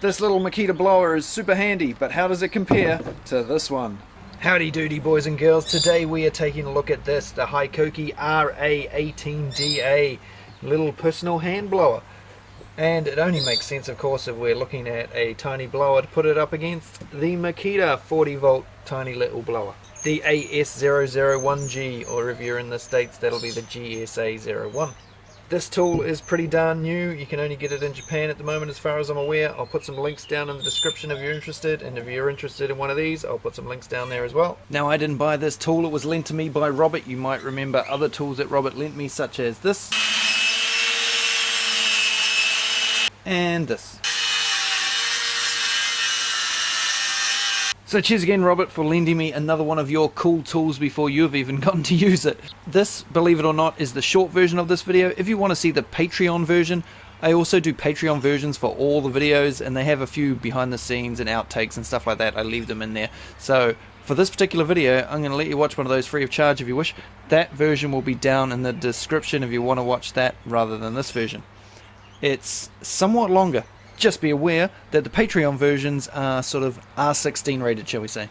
This little Makita blower is super handy, but how does it compare to this one? Howdy doody boys and girls, today we are taking a look at this, the HiKOKI RA18DA little personal hand blower. And it only makes sense of course if we're looking at a tiny blower to put it up against the Makita 40 volt tiny little blower. The AS001G, or if you're in the States that'll be the GSA01. This tool is pretty darn new. You can only get it in Japan at the moment as far as I'm aware. I'll put some links down in the description if you're interested, and if you're interested in one of these I'll put some links down there as well. Now I didn't buy this tool, it was lent to me by Robert. You might remember other tools that Robert lent me, such as this and this. So cheers again Robert for lending me another one of your cool tools before you've even gotten to use it. This, believe it or not, is the short version of this video. If you want to see the Patreon version, I also do Patreon versions for all the videos, and they have a few behind the scenes and outtakes and stuff like that. I leave them in there. So for this particular video, I'm going to let you watch one of those free of charge if you wish. That version will be down in the description if you want to watch that rather than this version. It's somewhat longer. Just be aware that the Patreon versions are sort of R16 rated, shall we say.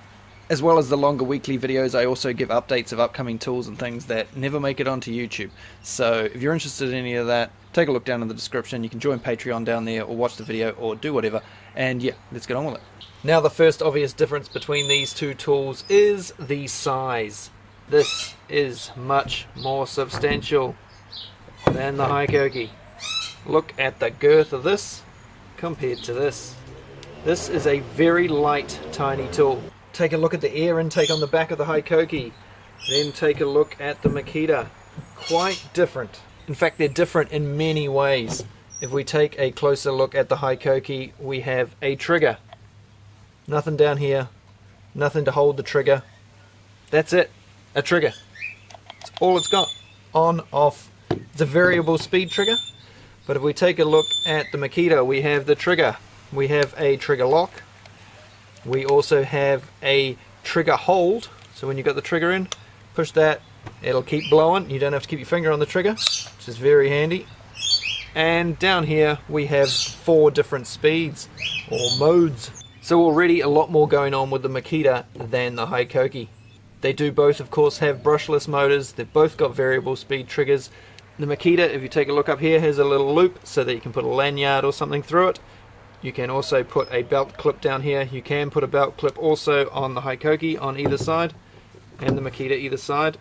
As well as the longer weekly videos, I also give updates of upcoming tools and things that never make it onto YouTube. So if you're interested in any of that, take a look down in the description. You can join Patreon down there, or watch the video, or do whatever. And yeah, let's get on with it. Now the first obvious difference between these two tools is the size. This is much more substantial than the HiKOKI. Look at the girth of this compared to this. This is a very light, tiny tool. Take a look at the air intake on the back of the HiKOKI. Then take a look at the Makita. Quite different. In fact, they're different in many ways. If we take a closer look at the HiKOKI, we have a trigger. Nothing down here. Nothing to hold the trigger. That's it. A trigger. That's all it's got. On, off. It's a variable speed trigger. But if we take a look at the Makita, we have the trigger. We have a trigger lock. We also have a trigger hold. So when you've got the trigger in, push that, it'll keep blowing. You don't have to keep your finger on the trigger, which is very handy. And down here we have 4 different speeds or modes. So already a lot more going on with the Makita than the HiKOKI. They do both of course have brushless motors. They've both got variable speed triggers. The Makita, if you take a look up here, has a little loop so that you can put a lanyard or something through it. You can also put a belt clip down here. You can put a belt clip also on the HiKOKI on either side, and the Makita either side.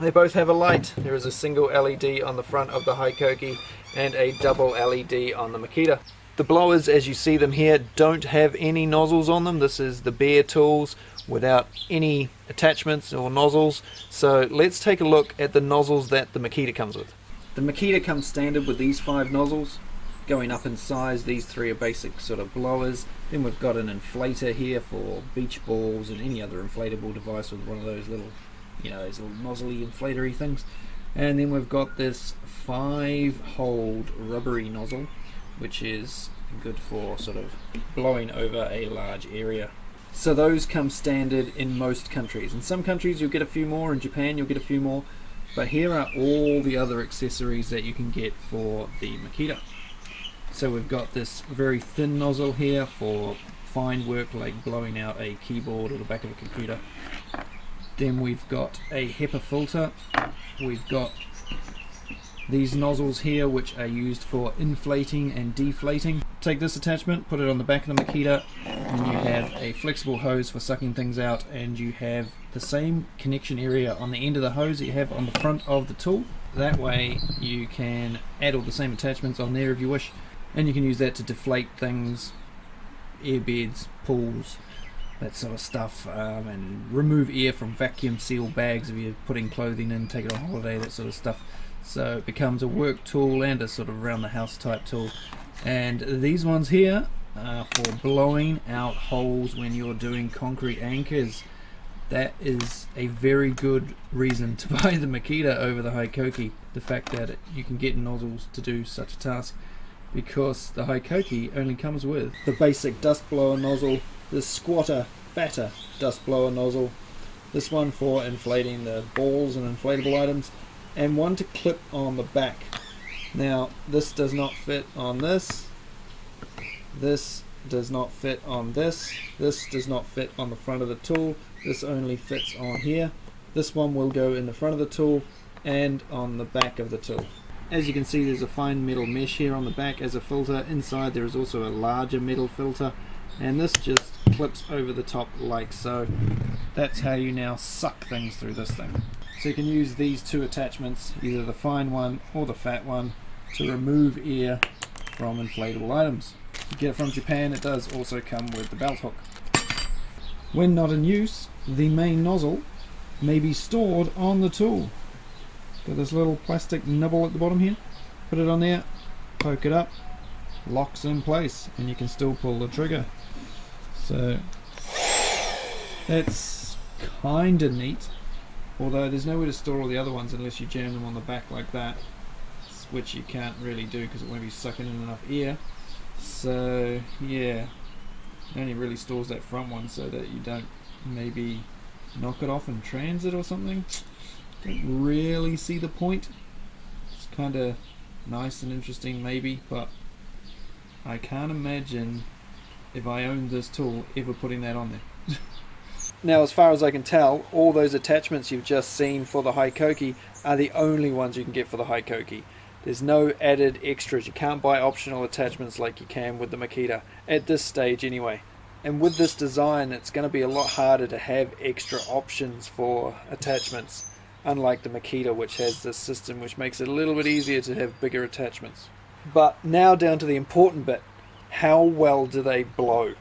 They both have a light. There is a single LED on the front of the HiKOKI and a double LED on the Makita. The blowers, as you see them here, don't have any nozzles on them. This is the bare tools without any attachments or nozzles. So let's take a look at the nozzles that the Makita comes with. The Makita comes standard with these 5 nozzles. Going up in size, these 3 are basic sort of blowers. Then we've got an inflator here for beach balls and any other inflatable device with one of those little, you know, those little nozzly inflatory things. And then we've got this 5-hold rubbery nozzle, which is good for sort of blowing over a large area. So those come standard in most countries. In some countries you'll get a few more, in Japan you'll get a few more, but here are all the other accessories that you can get for the Makita. So we've got this very thin nozzle here for fine work like blowing out a keyboard or the back of a computer. Then we've got a HEPA filter. We've got these nozzles here which are used for inflating and deflating. Take this attachment, put it on the back of the Makita, and you have a flexible hose for sucking things out, and you have the same connection area on the end of the hose that you have on the front of the tool. That way you can add all the same attachments on there if you wish, and you can use that to deflate things, airbeds, pools, that sort of stuff, and remove air from vacuum seal bags if you're putting clothing in, take it on holiday, that sort of stuff. So it becomes a work tool and a sort of around the house type tool. And these ones here are for blowing out holes when you're doing concrete anchors. That is a very good reason to buy the Makita over the HiKOKI, the fact that you can get nozzles to do such a task, because the HiKOKI only comes with the basic dust blower nozzle, the squatter, fatter dust blower nozzle, this one for inflating the balls and inflatable items, and one to clip on the back. Now this does not fit on this does not fit on this. This does not fit on the front of the tool. This only fits on here. This one will go in the front of the tool and on the back of the tool. As you can see, there's a fine metal mesh here on the back as a filter. Inside there is also a larger metal filter, and this just clips over the top like so. That's how you now suck things through this thing. So you can use these two attachments, either the fine one or the fat one, to remove air from inflatable items. You get it from Japan. It does also come with the belt hook. When not in use, the main nozzle may be stored on the tool. Got this little plastic nibble at the bottom here. Put it on there, poke it up, locks in place, and you can still pull the trigger. So that's kinda neat, although there's nowhere to store all the other ones unless you jam them on the back like that, which you can't really do because it won't be sucking in enough air. So yeah, it only really stores that front one so that you don't maybe knock it off in transit or something. Don't really see the point. It's kind of nice and interesting maybe, but I can't imagine if I owned this tool ever putting that on there. Now, as far as I can tell, all those attachments you've just seen for the HiKOKI are the only ones you can get for the HiKOKI. There's no added extras. You can't buy optional attachments like you can with the Makita, at this stage anyway. And with this design, it's going to be a lot harder to have extra options for attachments, unlike the Makita, which has this system which makes it a little bit easier to have bigger attachments. But now down to the important bit. How well do they blow?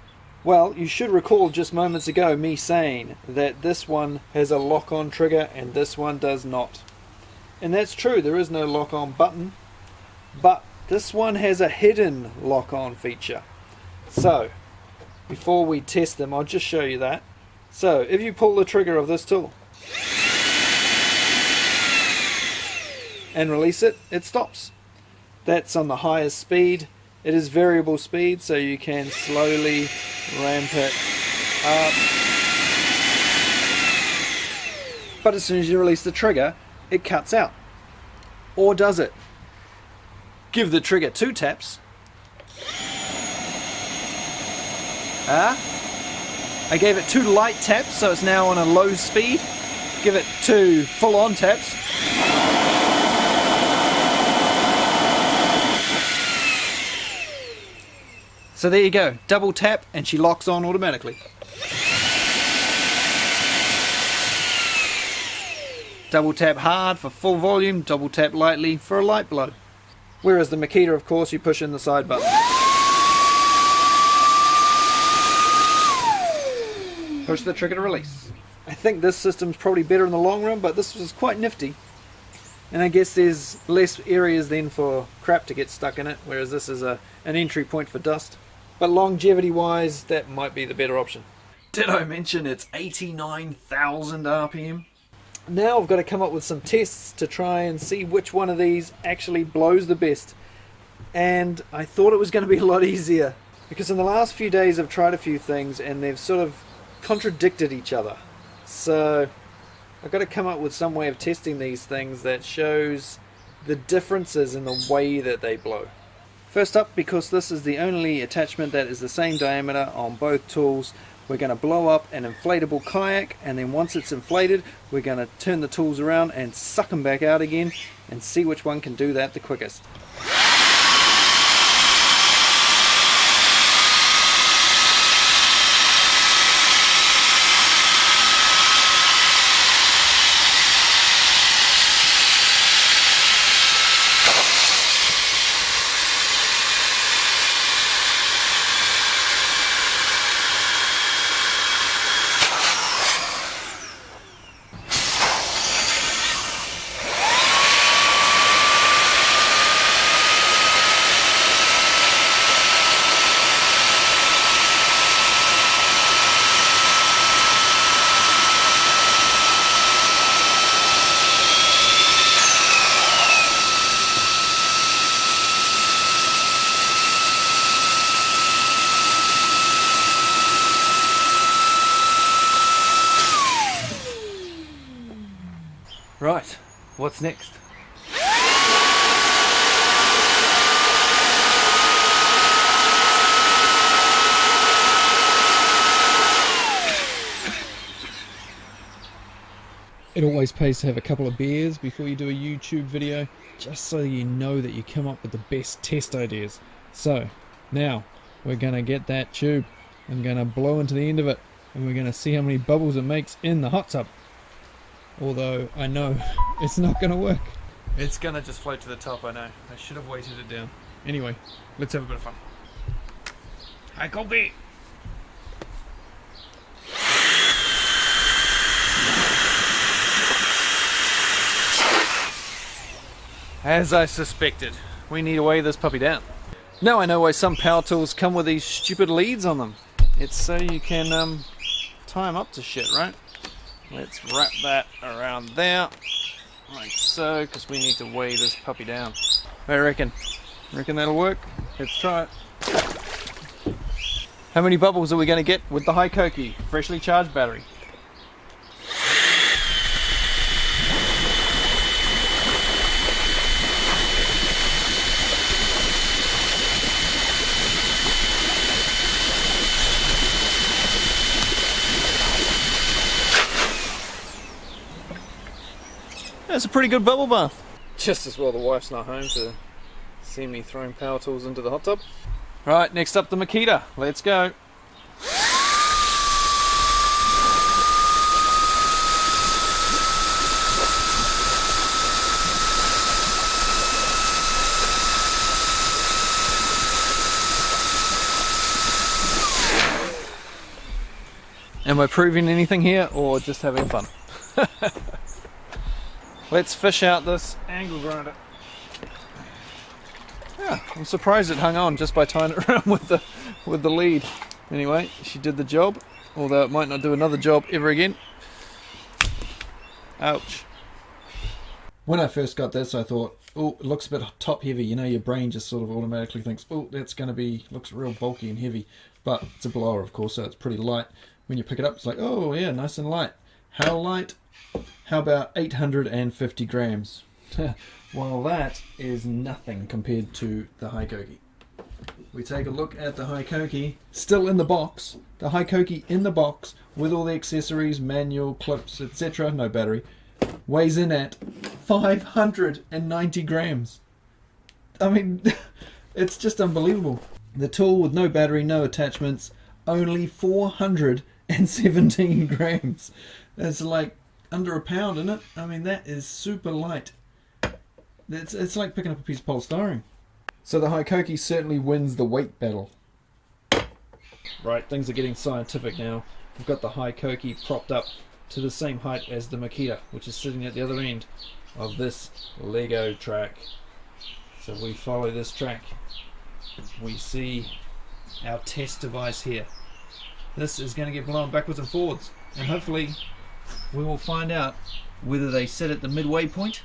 Well, you should recall just moments ago me saying that this one has a lock-on trigger and this one does not. And that's true, there is no lock-on button, but this one has a hidden lock-on feature. So, before we test them, I'll just show you that. So, if you pull the trigger of this tool and release it, it stops. That's on the highest speed. It is variable speed, so you can slowly ramp it up. But as soon as you release the trigger, it cuts out. Or does it? Give the trigger 2 taps. I gave it 2 light taps, so it's now on a low speed. Give it 2 full-on taps. So there you go, double tap and she locks on automatically. Double tap hard for full volume, double tap lightly for a light blow. Whereas the Makita, of course, you push in the side button. Push the trigger to release. I think this system's probably better in the long run, but this was quite nifty. And I guess there's less areas then for crap to get stuck in it, whereas this is an entry point for dust. But longevity wise, that might be the better option. Did I mention it's 89,000 RPM? Now I've got to come up with some tests to try and see which one of these actually blows the best. And I thought it was going to be a lot easier, because in the last few days I've tried a few things and they've sort of contradicted each other. So I've got to come up with some way of testing these things that shows the differences in the way that they blow. First up, because this is the only attachment that is the same diameter on both tools, we're going to blow up an inflatable kayak, and then once it's inflated we're going to turn the tools around and suck them back out again and see which one can do that the quickest. Right, what's next? It always pays to have a couple of beers before you do a YouTube video, just so you know that you come up with the best test ideas. So, now, we're going to get that tube. I'm going to blow into the end of it, and we're going to see how many bubbles it makes in the hot tub. Although, I know, it's not going to work. It's going to just float to the top, I know. I should have weighted it down. Anyway, let's have a bit of fun. HiKOKI! As I suspected, we need to weigh this puppy down. Now I know why some power tools come with these stupid leads on them. It's so you can tie them up to shit, right? Let's wrap that around there, like so, because we need to weigh this puppy down. What do you reckon? Reckon that'll work? Let's try it. How many bubbles are we going to get with the HiKOKI freshly charged battery? That's a pretty good bubble bath. Just as well the wife's not home to see me throwing power tools into the hot tub. Right, next up the Makita. Let's go. Am I proving anything here or just having fun? Let's fish out this angle grinder. Yeah, I'm surprised it hung on just by tying it around with the lead. Anyway, she did the job, although it might not do another job ever again. Ouch. When I first got this, I thought, oh, it looks a bit top heavy. You know, your brain just sort of automatically thinks, oh, that's going to be, looks real bulky and heavy. But it's a blower, of course, so it's pretty light. When you pick it up, it's like, oh yeah, nice and light. How light? How about 850 grams? Well, that is nothing compared to the HiKOKI. We take a look at the HiKOKI, still in the box. The HiKOKI in the box with all the accessories, manual, clips, etc. No battery. Weighs in at 590 grams. I mean, it's just unbelievable. The tool with no battery, no attachments, only 417 grams. That's like under a pound, isn't it? I mean, that is super light. It's like picking up a piece of polystyrene. So the HiKOKI certainly wins the weight battle. Right, things are getting scientific now. We've got the HiKOKI propped up to the same height as the Makita, which is sitting at the other end of this Lego track. So we follow this track. We see our test device here. This is going to get blown backwards and forwards, and hopefully we will find out whether they sit at the midway point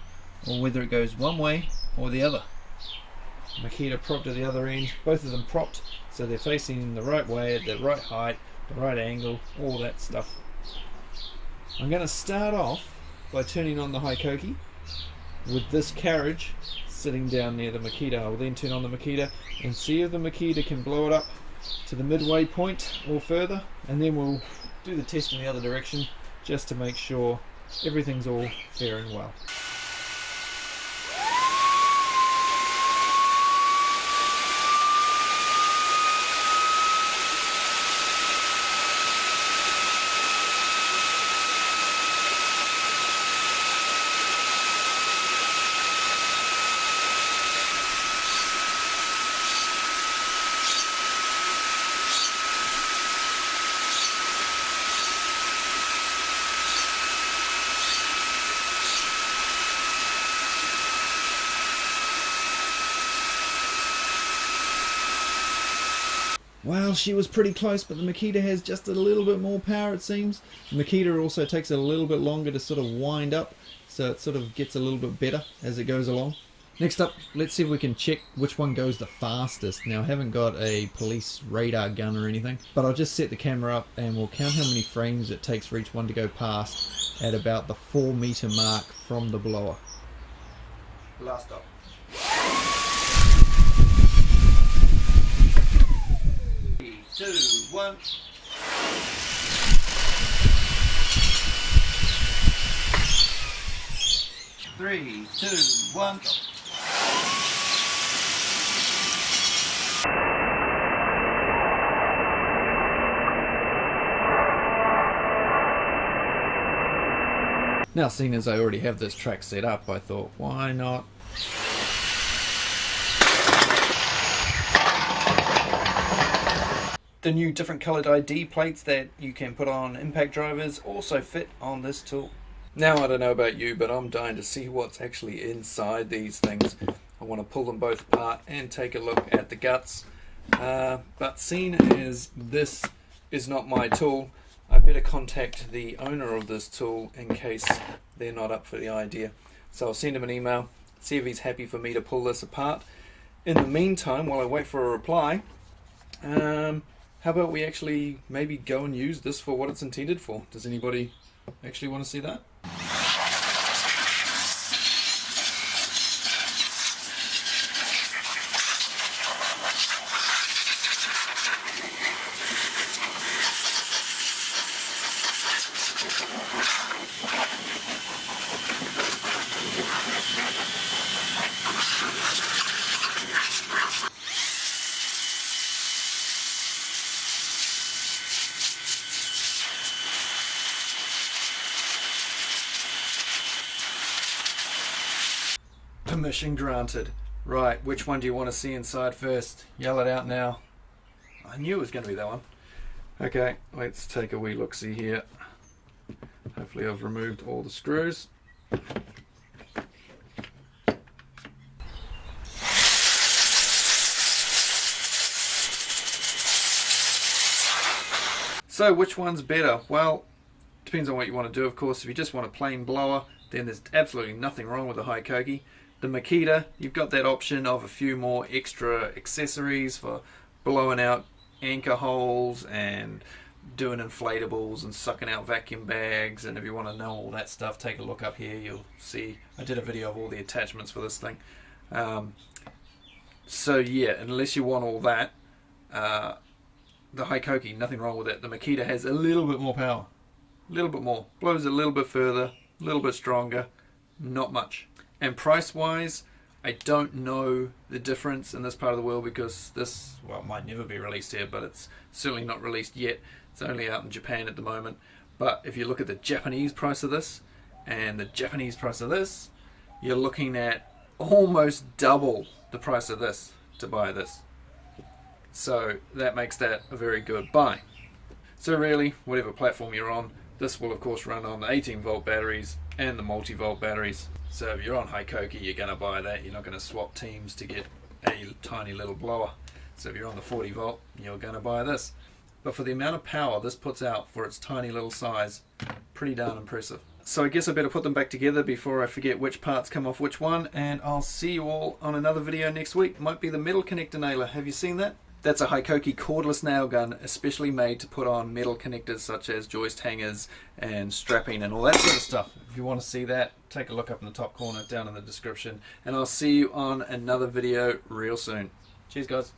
or whether it goes one way or the other. Makita propped at the other end, both of them propped so they're facing the right way, at the right height, the right angle, all that stuff. I'm going to start off by turning on the HiKOKI with this carriage sitting down near the Makita. I'll then turn on the Makita and see if the Makita can blow it up to the midway point or further, and then we'll do the test in the other direction just to make sure everything's all fair and well. Well, she was pretty close, but the Makita has just a little bit more power, it seems. The Makita also takes a little bit longer to sort of wind up, so it sort of gets a little bit better as it goes along. Next up, let's see if we can check which one goes the fastest. Now, I haven't got a police radar gun or anything, but I'll just set the camera up and we'll count how many frames it takes for each one to go past at about the 4 meter mark from the blower. Blast up. 3, 2, 1. 3, 2, 1, go. Now, seeing as I already have this track set up, I thought, why not? The new different coloured ID plates that you can put on impact drivers also fit on this tool. Now, I don't know about you, but I'm dying to see what's actually inside these things. I want to pull them both apart and take a look at the guts. But seeing as this is not my tool, I better contact the owner of this tool in case they're not up for the idea. So I'll send him an email, see if he's happy for me to pull this apart. In the meantime, while I wait for a reply, how about we actually maybe go and use this for what it's intended for? Does anybody actually want to see that? Permission granted. Right, which one do you want to see inside first? Yell it out now. I knew it was going to be that one. Okay, let's take a wee look-see here. Hopefully I've removed all the screws. So which one's better? Well, depends on what you want to do, of course. If you just want a plain blower, then there's absolutely nothing wrong with the HiKOKI. The Makita, you've got that option of a few more extra accessories for blowing out anchor holes and doing inflatables and sucking out vacuum bags. And if you want to know all that stuff, take a look up here. You'll see I did a video of all the attachments for this thing. So yeah, unless you want all that, the HiKOKI, nothing wrong with it. The Makita has a little bit more power, a little bit more, blows a little bit further, a little bit stronger, not much. And price wise, I don't know the difference in this part of the world because this, well, might never be released here, but it's certainly not released yet. It's only out in Japan at the moment. But if you look at the Japanese price of this and the Japanese price of this, you're looking at almost double the price of this to buy this. So that makes that a very good buy. So really, whatever platform you're on, this will of course run on the 18 volt batteries and the multi-volt batteries. So if you're on HiKOKI, you're going to buy that. You're not going to swap teams to get a tiny little blower. So if you're on the 40 volt, you're going to buy this. But for the amount of power this puts out for its tiny little size, pretty darn impressive. So I guess I better put them back together before I forget which parts come off which one, and I'll see you all on another video next week. Might be the metal connector nailer. Have you seen that? That's a HiKOKI cordless nail gun, especially made to put on metal connectors such as joist hangers and strapping and all that sort of stuff. If you want to see that, take a look up in the top corner down in the description, and I'll see you on another video real soon. Cheers guys.